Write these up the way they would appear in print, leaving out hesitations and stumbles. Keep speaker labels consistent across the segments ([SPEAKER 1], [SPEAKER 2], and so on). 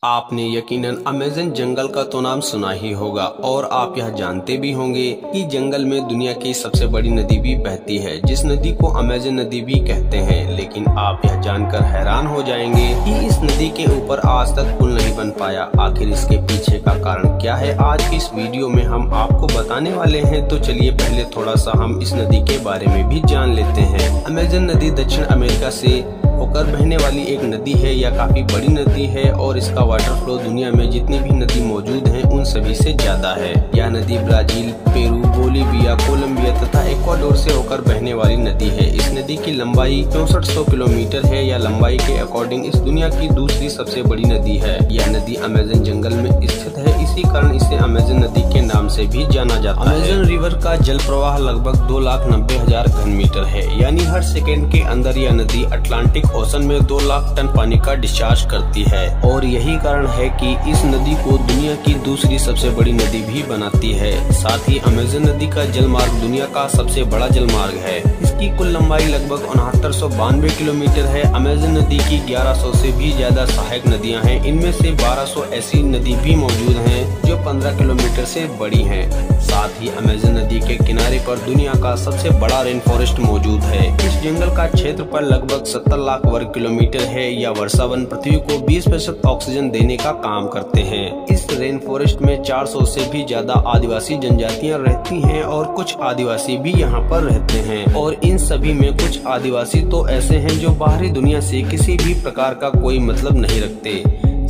[SPEAKER 1] आपने यकीनन अमेज़न जंगल का तो नाम सुना ही होगा और आप यह जानते भी होंगे कि जंगल में दुनिया की सबसे बड़ी नदी भी बहती है, जिस नदी को अमेज़न नदी भी कहते हैं। लेकिन आप यह जानकर हैरान हो जाएंगे कि इस नदी के ऊपर आज तक पुल नहीं बन पाया। आखिर इसके पीछे का कारण क्या है, आज की इस वीडियो में हम आपको बताने वाले हैं। तो चलिए पहले थोड़ा सा हम इस नदी के बारे में भी जान लेते हैं। अमेज़न नदी दक्षिण अमेरिका से होकर बहने वाली एक नदी है। यह काफी बड़ी नदी है और इसका वाटर फ्लो दुनिया में जितनी भी नदी मौजूद हैं उन सभी से ज्यादा है। यह नदी ब्राजील, पेरू, बोलीविया, कोलंबिया तथा इक्वाडोर से होकर बहने वाली नदी है। इस नदी की लंबाई 6400 किलोमीटर है। यह लंबाई के अकॉर्डिंग इस दुनिया की दूसरी सबसे बड़ी नदी है। यह नदी अमेज़न जंगल में स्थित है, इसी कारण इसे अमेज़न नदी के नाम से भी जाना जाता है। अमेज़न रिवर का जल प्रवाह लगभग 2,90,000 घन मीटर है, यानी हर सेकेंड के अंदर यह नदी अटलांटिक ओशन में 2 लाख टन पानी का डिस्चार्ज करती है। और यही कारण है कि इस नदी को दुनिया की दूसरी सबसे बड़ी नदी भी बनाती है। साथ ही अमेज़न नदी का जलमार्ग दुनिया का सबसे बड़ा जलमार्ग है। इसकी कुल लंबाई लगभग 6992 किलोमीटर है। अमेज़न नदी की 1100 से भी ज्यादा सहायक नदियां हैं। इनमें से 1200 ऐसी नदी भी मौजूद हैं जो 15 किलोमीटर से बड़ी हैं। साथ ही अमेज़न नदी के किनारे पर दुनिया का सबसे बड़ा रेन फॉरेस्ट मौजूद है। इस जंगल का क्षेत्रफल लगभग 70 लाख वर्ग किलोमीटर है। यह वर्षावन पृथ्वी को 20% ऑक्सीजन देने का काम करते हैं। इस रेन फॉरेस्ट में 400 से भी ज्यादा आदिवासी जनजातियां रहती हैं और कुछ आदिवासी भी यहाँ पर रहते हैं। और इन सभी में कुछ आदिवासी तो ऐसे हैं जो बाहरी दुनिया से किसी भी प्रकार का कोई मतलब नहीं रखते।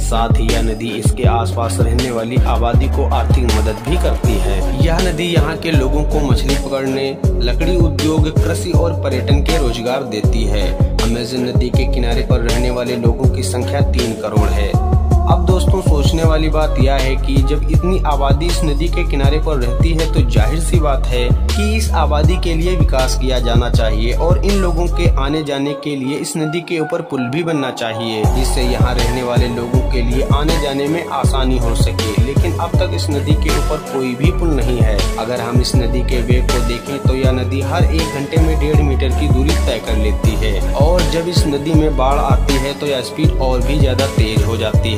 [SPEAKER 1] साथ ही यह नदी इसके आसपास रहने वाली आबादी को आर्थिक मदद भी करती है। यह नदी यहाँ के लोगों को मछली पकड़ने, लकड़ी उद्योग, कृषि और पर्यटन के रोजगार देती है। अमेज़न नदी के किनारे पर रहने वाले लोगों की संख्या 3 करोड़ है। अब दोस्तों सोचने वाली बात यह है कि जब इतनी आबादी इस नदी के किनारे पर रहती है तो जाहिर सी बात है कि इस आबादी के लिए विकास किया जाना चाहिए और इन लोगों के आने जाने के लिए इस नदी के ऊपर पुल भी बनना चाहिए, जिससे यहाँ रहने वाले लोगों के लिए आने जाने में आसानी हो सके। लेकिन अब तक इस नदी के ऊपर कोई भी पुल नहीं है। अगर हम इस नदी के वेग को देखें तो यह नदी हर 1 घंटे में 1.5 मीटर की दूरी तय कर लेती है और जब इस नदी में बाढ़ आती है तो यह स्पीड और भी ज्यादा तेज हो जाती है।